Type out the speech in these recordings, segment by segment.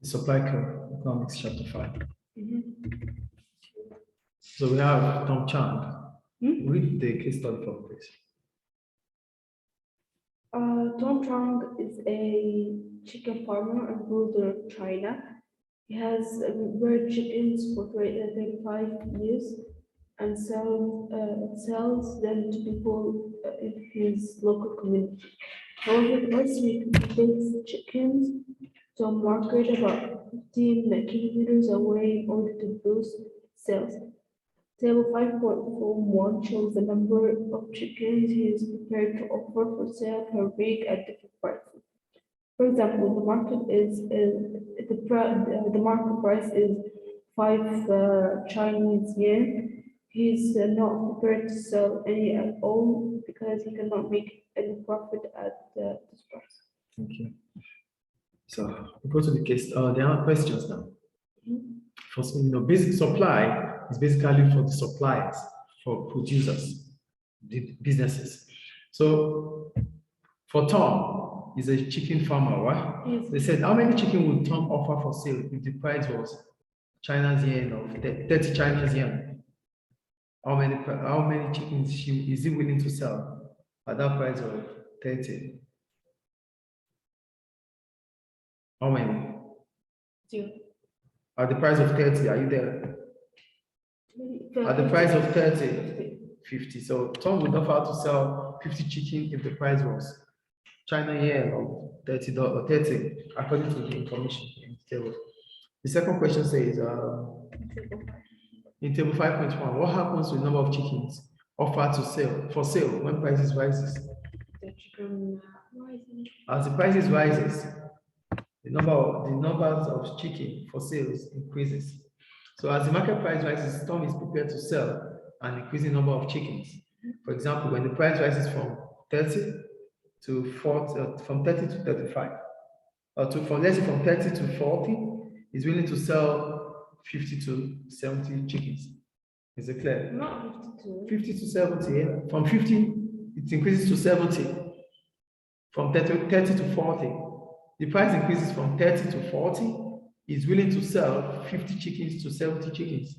The supply curve, economics chapter 5. So we have Tom Chang. Read the case study for please. Tom Chang is a chicken farmer and builder of China. He has reared chickens for 35 years and sells them to people in his local community. However, he also takes chickens to a market about 15 kilometers away in order to boost sales. Table 5.41 shows the number of chickens he is prepared to offer for sale per week at different prices. For example, the market price is 5 Chinese yen. He's not prepared to sell any at all because he cannot make any profit at this price. Thank you. So we go to the case. There are questions now. First, basic supply is basically for the suppliers, for producers, the businesses. So for Tom, he's a chicken farmer, right? Yes. They said, how many chicken would Tom offer for sale if the price was China's yen of 30 Chinese yen? How many chickens is he willing to sell at that price of 30? How many? 0. At the price of 30, are you there? At the price of 30, 50. So Tom would offer to sell 50 chicken if the price was China yen of $30 or 30, according to the information in the table. The second question says, in table 5.1, what happens to the number of chickens offered for sale when prices rises? The chicken rises. As the prices rises, the numbers of chicken for sales increases. So as the market price rises, Tom is prepared to sell an increasing number of chickens. For example, when the price rises from 30 to 40, from 30 to 35, or let's say from 30 to 40, he's willing to sell 50 to 70 chickens. Is it clear? Not 52. 50 to 70, yeah. From 50, it increases to 70. From 30 to 40. The price increases from 30 to 40. He's willing to sell 50 chickens to 70 chickens.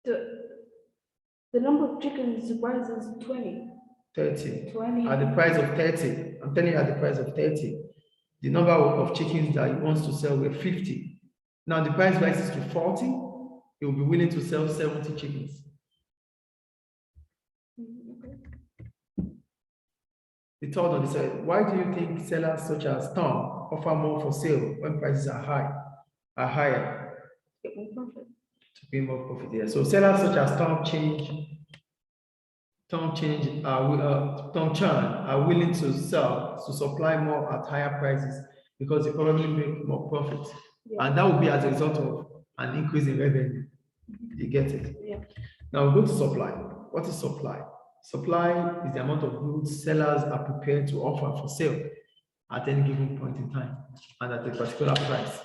The number of chickens rises 20. 30. 20. At the price of 30. I'm telling you, at the price of 30. The number of chickens that he wants to sell were 50. Now the price rises to 40. He will be willing to sell 70 chickens. The third one, they said, why do you think sellers such as Tom offer more for sale when prices are higher? Get more profit. To gain more profit, yeah. So sellers such as Tom Chan are willing to supply more at higher prices because they probably make more profit. Yeah. And that will be as a result of an increase in revenue. You get it? Yeah. Now we go to supply. What is supply? Supply is the amount of goods sellers are prepared to offer for sale at any given point in time and at a particular price.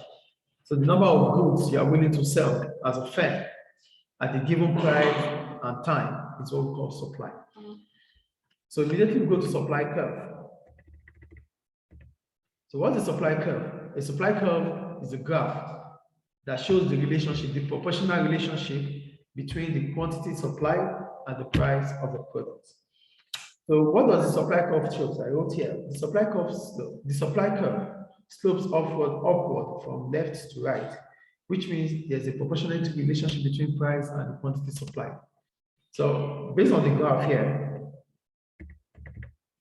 So the number of goods you are willing to sell as a firm at a given price and time is what we call supply. So immediately we go to supply curve. So what's the supply curve? A supply curve is a graph that shows the relationship, the proportional relationship between the quantity supplied and the price of the product. So what does the supply curve show? I wrote here, the supply curve slopes upward from left to right, which means there's a proportionate relationship between price and the quantity supplied. So based on the graph here,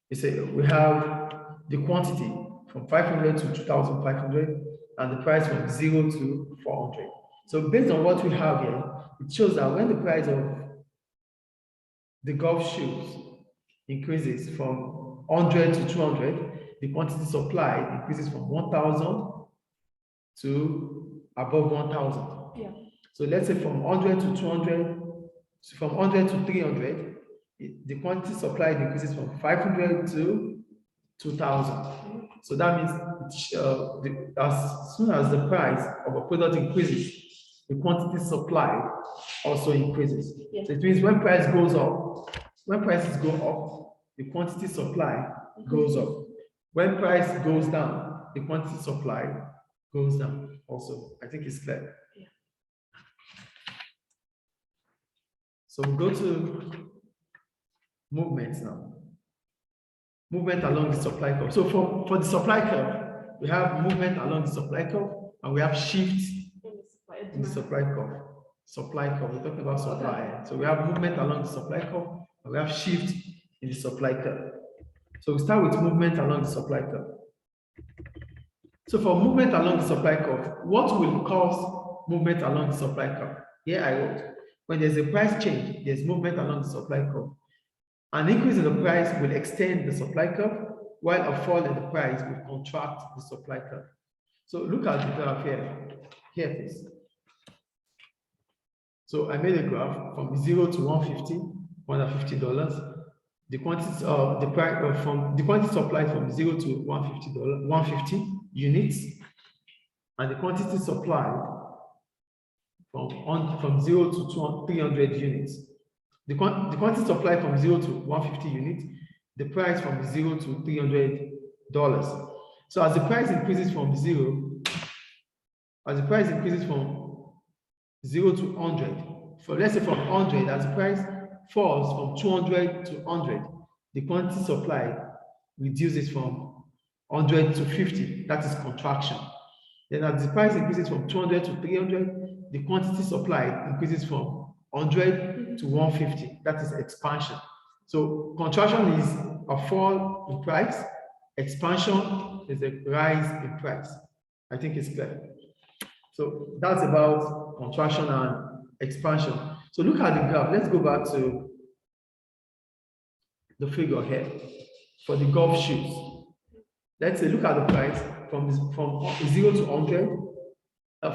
you say we have the quantity from 500 to 2,500 and the price from 0 to 400. So based on what we have here, it shows that when the price of the golf shoes increases from 100 to 200, the quantity supplied increases from 1,000 to above 1,000. Yeah. So let's say from 100 to 200, from 100 to 300, the quantity supplied increases from 500 to 2,000. So that means as soon as the price of a product increases, the quantity supplied also increases. Yeah. So it means when prices go up, the quantity supply goes up. When price goes down, the quantity supply goes down also. I think it's clear. Yeah. So we go to movements now. Movement along the supply curve. So for the supply curve, we have movement along the supply curve and we have shift in the supply curve. Supply curve, we're talking about supply. Okay. So we have movement along the supply curve and we have shift in the supply curve. So we start with movement along the supply curve. So for movement along the supply curve, what will cause movement along the supply curve? Here I wrote, when there's a price change, there's movement along the supply curve. An increase in the price will extend the supply curve, while a fall in the price will contract the supply curve. So look at the graph here. Here it is. So I made a graph from 0 to 150, $150. The quantity of the price from the quantity supplied from 0 to $150, 150 units, and the quantity supplied from 0 to 300 units. The quantity supplied from 0 to 150 units, the price from 0 to $300. So as the price increases from 0, as the price increases from 0 to 100, so let's say from 100, as the price falls from 200 to 100, the quantity supplied reduces from 100 to 50, that is contraction. Then as the price increases from 200 to 300, the quantity supplied increases from 100 to 150, that is expansion. So contraction is a fall in price, expansion is a rise in price. I think it's clear. So that's about contraction and expansion. So look at the graph. Let's go back to the figure here for the golf shoes. Let's say look at the price from 0 to 100,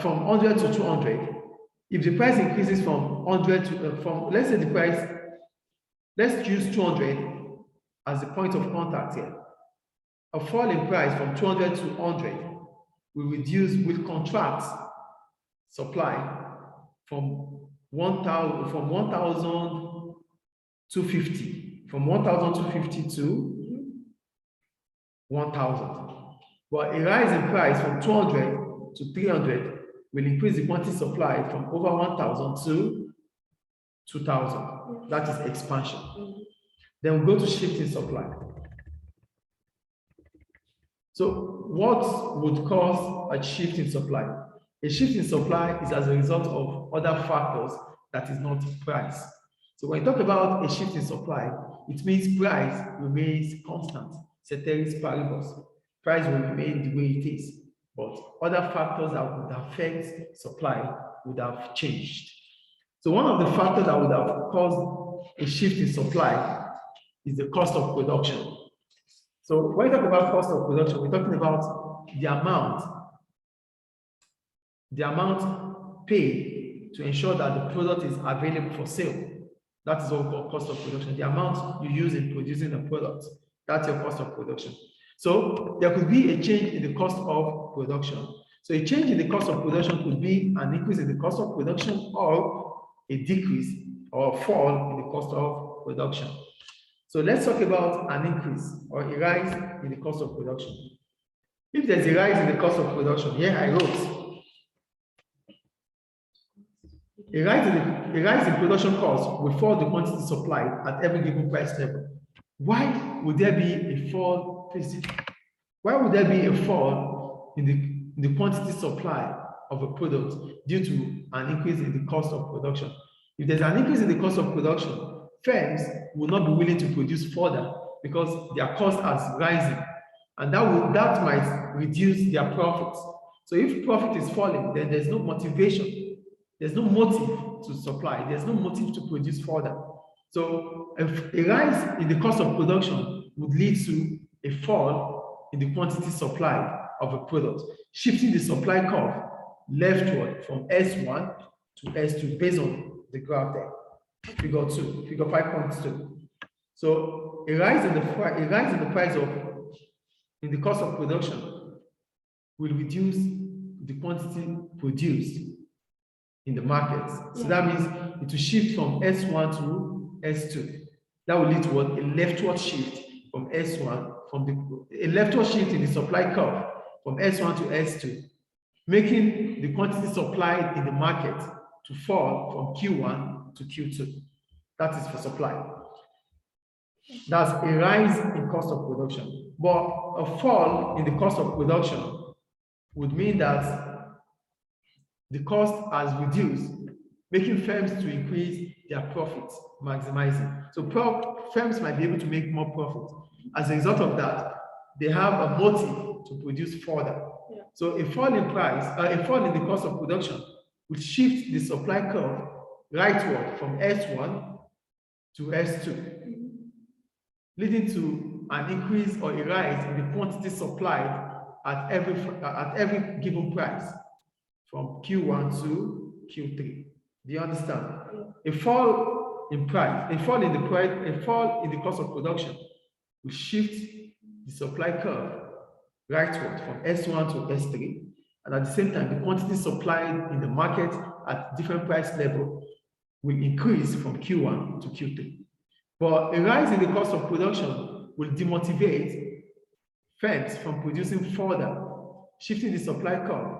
from 100 to 200. If the price increases from 100 to let's say the price, let's use 200 as the point of contact here. A fall in price from 200 to 100 will contract supply from 1,000 to 50, from 1,250 to 1,000. But a rise in price from 200 to 300 will increase the quantity supplied from over 1,000 to 2,000. That is expansion. Then we go to shift in supply. So what would cause a shift in supply? A shift in supply is as a result of other factors that is not price. So when you talk about a shift in supply, it means price remains constant, ceteris paribus. Price will remain the way it is, but other factors that would affect supply would have changed. So one of the factors that would have caused a shift in supply is the cost of production. So when we talk about cost of production, we're talking about the amount paid to ensure that the product is available for sale. That is what we call cost of production. The amount you use in producing a product, that's your cost of production. So there could be a change in the cost of production. So a change in the cost of production could be an increase in the cost of production or a decrease or a fall in the cost of production. So let's talk about an increase or a rise in the cost of production. If there's a rise in the cost of production, here I wrote, a rise in production cost will fall the quantity supplied at every given price level. Why would there be a fall? Why would there be a fall in the quantity supply of a product due to an increase in the cost of production? If there's an increase in the cost of production, firms will not be willing to produce further because their cost is rising, and that might reduce their profits. So if profit is falling, then there's no motivation, there's no motive to supply, there's no motive to produce further. So a rise in the cost of production would lead to a fall in the quantity supplied of a product, shifting the supply curve leftward from S1 to S2 based on the graph there. Figure 5.2. So a rise in the price in the cost of production will reduce the quantity produced in the market. So that means it will shift from S1 to S2. That will lead to a leftward shift from S1, a leftward shift in the supply curve from S1 to S2. making the quantity supplied in the market to fall from Q1 to Q2. That is for supply. That's a rise in cost of production. But a fall in the cost of production would mean that the cost has reduced, making firms to increase their profits, maximizing. So firms might be able to make more profit. As a result of that, they have a motive to produce further. Yeah. So a fall in price, a fall in the cost of production will shift the supply curve rightward from S1 to S2, leading to an increase or a rise in the quantity supplied at every given price from Q1 to Q3. Do you understand? Yeah. A fall in price, a fall in the cost of production will shift the supply curve rightward from S1 to S3, and at the same time, the quantity supplied in the market at different price level will increase from Q1 to Q3. But a rise in the cost of production will demotivate firms from producing further, shifting the supply curve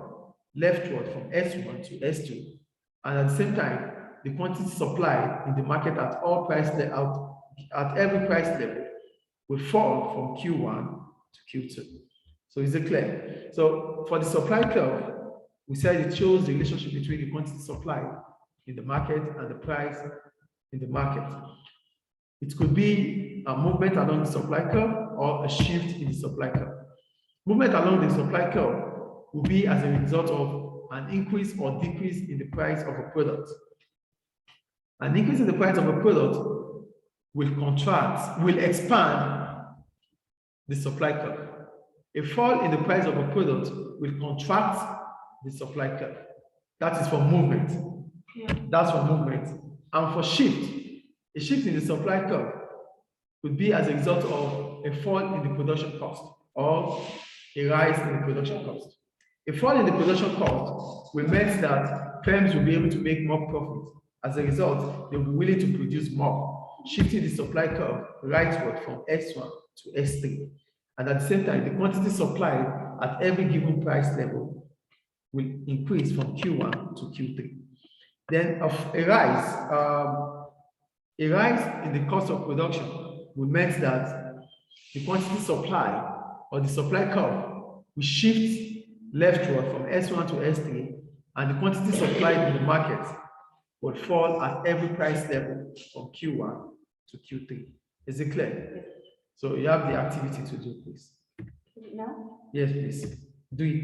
leftward from S1 to S2, and at the same time, the quantity supplied in the market at every price level will fall from Q1 to Q2. So is it clear? So for the supply curve, we said it shows the relationship between the quantity supplied in the market and the price in the market. It could be a movement along the supply curve or a shift in the supply curve. Movement along the supply curve will be as a result of an increase or decrease in the price of a product. An increase in the price of a product will expand the supply curve. A fall in the price of a product will contract the supply curve. That is for movement. Yeah. That's for movement. And for shift, a shift in the supply curve could be as a result of a fall in the production cost or a rise in the production cost. A fall in the production cost will mean that firms will be able to make more profit. As a result, they'll be willing to produce more, shifting the supply curve rightward from S1 to S3. And at the same time, the quantity supplied at every given price level will increase from Q1 to Q3. Then a rise in the cost of production will mean that the quantity supply or the supply curve will shift leftward from S1 to S3, and the quantity supplied in the market will fall at every price level from Q1 to Q3. Is it clear? Yes. So you have the activity to do, please. Now? Yes, please. Do it.